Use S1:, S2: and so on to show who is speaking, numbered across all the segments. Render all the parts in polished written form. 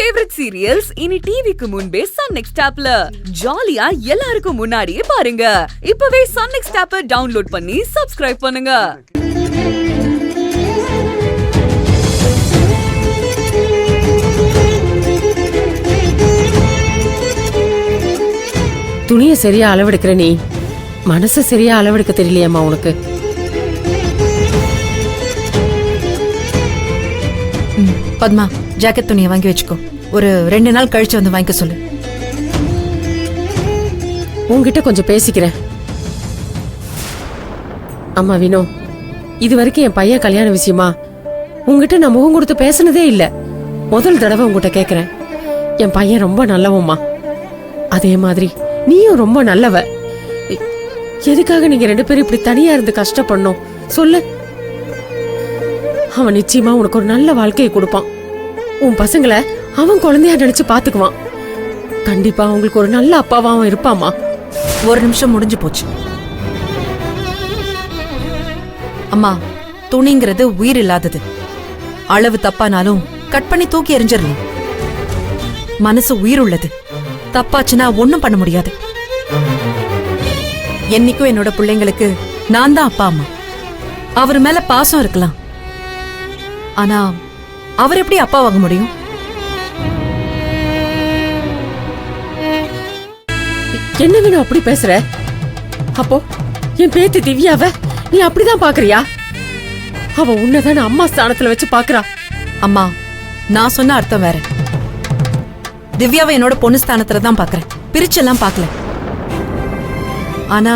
S1: Favourite serials இனி டிவிக்கு முன்பே சன் நெக்ஸ்ட் ஆப்ல ஜாலியா எல்லாருக்கும் முன்னாடியே பாருங்க. இப்பவே சன் நெக்ஸ்ட் ஆப்பை டவுன்லோட் பண்ணி சப்ஸ்கிரைப் பண்ணுங்க.
S2: துணிய சரியா அளவெடுக்கிற நீ மனச சரியா அளவெடுக்க தெரியலையம்மா உனக்கு.
S3: பத்மா, ஜாக்கெட் துணியை வாங்கி வச்சுக்கோ. ஒரு 2 நாள் கழிச்சு வந்து வாங்கிக்க சொல்லு.
S2: உன்கிட்ட கொஞ்சம் பேசிக்கிறேன். அம்மா வினோ, இது வரைக்கும் என் பையன் கல்யாண விஷயமா உங்ககிட்ட நான் முகம் கொடுத்து பேசினதே இல்ல. முதல் தடவை உங்ககிட்ட கேக்குறேன். என் பையன் ரொம்ப நல்லவம்மா. அதே மாதிரி நீயும் ரொம்ப நல்லவ. எதுக்காக நீங்க 2 பேரும் இப்படி தனியா இருந்து கஷ்டப்படணும் சொல்லு. அவன் நிச்சயமா உனக்கு ஒரு நல்ல வாழ்க்கையை கொடுப்பான். உன் பசங்களை அவன் குழந்தையா நினைச்சு பாத்துக்குவான். கண்டிப்பா உங்களுக்கு ஒரு நல்ல அப்பாவா அவன் இருப்பாமா.
S3: ஒரு நிமிஷம் முடிஞ்சு போச்சு. அம்மா, துணிங்கிறது உயிர் இல்லாதது. அளவு தப்பானாலும் கட் பண்ணி தூக்கி எறிஞ்சிடலாம். மனசு உயிர் உள்ளது. தப்பாச்சுன்னா ஒண்ணும் பண்ண முடியாது. என்னைக்கும் என்னோட பிள்ளைங்களுக்கு நான் தான் அப்பா அம்மா. அவர் மேல பாசம் இருக்கலாம், ஆனா அவர் எப்படி அப்பா வாங்க முடியும்?
S2: என்ன வேணும் அப்படி பேசுற? அப்போ என் பேத்தி திவ்யாவ நீ அப்படிதான் பாக்குறியா? அவ உன்னதான அம்மா ஸ்தானத்துல வச்சு பாக்குறா.
S3: அம்மா, நான் சொன்ன அர்த்தம் வேற. திவ்யாவை என்னோட பொண்ணு ஸ்தானத்துல தான் பாக்குறேன், பிரிச்செல்லாம் பாக்கல. ஆனா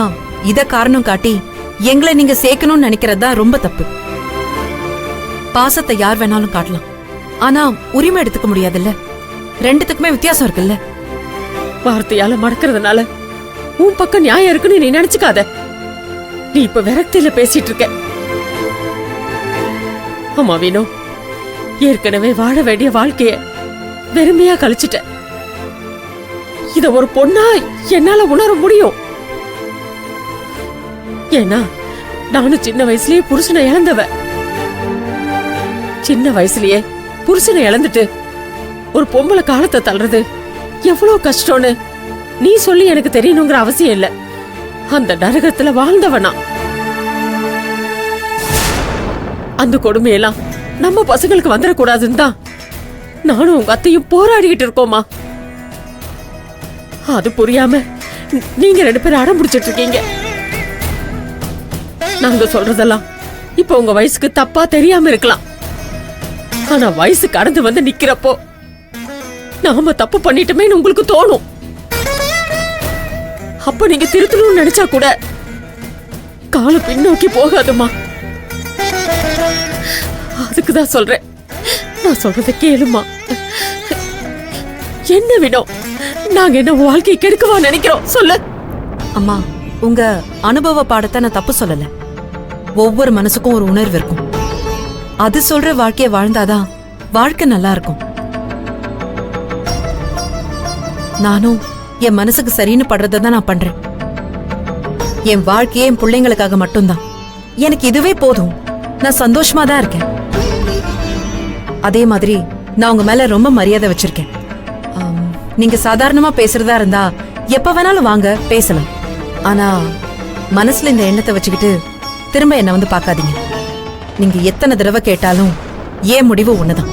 S3: இத காரணம் காட்டி எங்களை நீங்க சேர்க்கணும்னு நினைக்கிறது தான் ரொம்ப தப்பு. பாசத்தை யார் வேணாலும் காட்டலாம், ஆனா உரிமை எடுத்துக்க முடியாதுல்ல. ரெண்டுத்துக்குமே வித்தியாசம் இருக்குல்ல.
S2: வார்த்தையால மடக்கிறதுனால உன் பக்கம் நியாயம் இருக்குன்னு நீ நினைச்சுக்காத. நீ இப்ப விரக்தியில பேசிட்டு இருக்க. ஆமா வீணோ, ஏற்கனவே வாழ வேண்டிய வாழ்க்கைய வெறுமையா கழிச்சிட்ட. இத ஒரு பொண்ணா என்னால உணர முடியும். ஏன்னா நானும் சின்ன வயசுலயே புருஷனை இழந்தவ. சின்ன வயசுலயே புருஷனை இழந்துட்டு ஒரு பொம்பளை காலத்தை தள்ளுறது எவ்வளவு கஷ்டம்னு நீ சொல்லி எனக்கு தெரியணுங்கிற அவசியம் இல்ல. அந்த நரகத்துல வாழ்ந்தவனா. அந்த கொடுமையெல்லாம் நம்ம பசங்களுக்கு வந்துடக்கூடாதுன்னு தான் நானும் உங்க அத்தையும் போராடிக்கிட்டு இருக்கோமா. அது புரியாம நீங்க 2 பேரும் அடம் பிடிச்சிட்டு இருக்கீங்க. நாங்க சொல்றதெல்லாம் இப்ப உங்க வயசுக்கு தப்பா தெரியாம இருக்கலாம், ஆனா வயசு கடந்து வந்து நிக்கிறப்போ நாம தப்பு பண்ணிட்டோமேன்னு உங்களுக்கு தோணும். அப்ப நீங்க திருத்தணும்னு நினைச்சா கூட காலம் பின்னோக்கி போகாதுமா. அதுக்குதான் சொல்றேன், நான் சொல்றத கேளுமா. என்ன விடும், நாங்க என்ன வாழ்க்கை கெடுக்கவா நினைக்கிறோம் சொல்லு.
S3: அம்மா, உங்க அனுபவ பாடத்தை நான் தப்பு சொல்லல. ஒவ்வொரு மனசுக்கும் ஒரு உணர்வு இருக்கும். அது சொல்ற வாழ்க்கைய வாழ்ந்தாதான் வாழ்க்கை நல்லா இருக்கும். நானும் என் மனசுக்கு சரின்னு படுறதான் நான் பண்றேன். என் வாழ்க்கையே என் பிள்ளைங்களுக்காக மட்டும்தான். எனக்கு இதுவே போதும். நான் சந்தோஷமா தான் இருக்கேன். அதே மாதிரி நான் உங்க மேல ரொம்ப மரியாதை வச்சிருக்கேன். நீங்க சாதாரணமா பேசுறதா இருந்தா எப்ப வேணாலும் வாங்க பேசலாம். ஆனா மனசுல இந்த எண்ணத்தை வச்சுக்கிட்டு திரும்ப என்ன வந்து பாக்காதீங்க. நீங்க எத்தனை தடவை கேட்டாலும் ஏன் முடிவு ஒண்ணுதான்.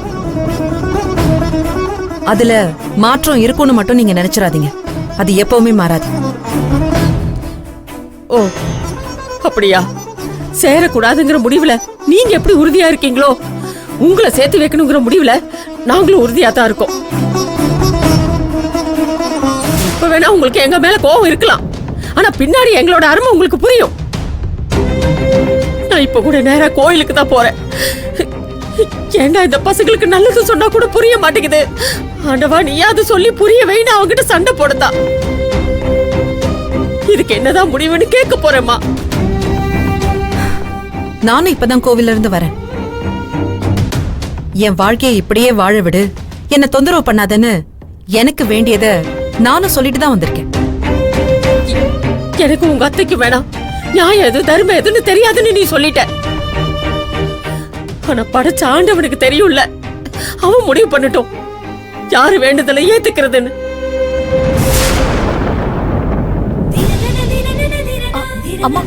S3: அதுல மாற்றம் இருக்கும்னு மட்டும் நீங்க நினைச்சிடாதீங்க. அது எப்பவுமே மாறாது.
S2: ஓ அப்படியா? சேரக்கூடாதுங்கிற முடிவுல நீங்க எப்படி உறுதியா இருக்கீங்களோ, உங்களை சேர்த்து வைக்கணுங்கிற முடிவுல நாங்களும் உறுதியா தான் இருக்கோம். இப்ப வேணா உங்களுக்கு எங்க மேல கோபம் இருக்கலாம், ஆனா பின்னாடி எங்களோட அருமை உங்களுக்கு புரியும். நான் இப்ப கூட நேரா கோயிலுக்கு தான் போறேன். ஏண்டா இந்த பசங்களுக்கு நல்லது சொன்னா கூட புரிய மாட்டேங்குது. ஆண்டவா, நீயாவது சொல்லி புரிய வைன்னு அவங்கிட்ட சண்டை போடுதா. இதுக்கு என்னதான் முடிவுன்னு கேட்க போறேம்மா.
S3: நானும் இப்பதான் கோவில்ல இருந்து வரேன். என் வாழ்க்கையை இப்படியே வாழ விடு, என்ன தொந்தரவு பண்ணாதன்னு எனக்கு வேண்டியத நானும் சொல்லிட்டு தான் வந்திருக்கேன்.
S2: எனக்கு உங்க அத்தைக்கு வேணாம், நியாயம் எது தர்மம் எதுன்னு தெரியாதுன்னு நீ சொல்லிட்ட. ஆனா படைச்ச ஆண்டவனுக்கு தெரியும்ல, அவன் முடிவு பண்ணட்டும். யாரு வேண்டுதலை ஏத்துக்கிறதுன்னு.
S4: அம்மா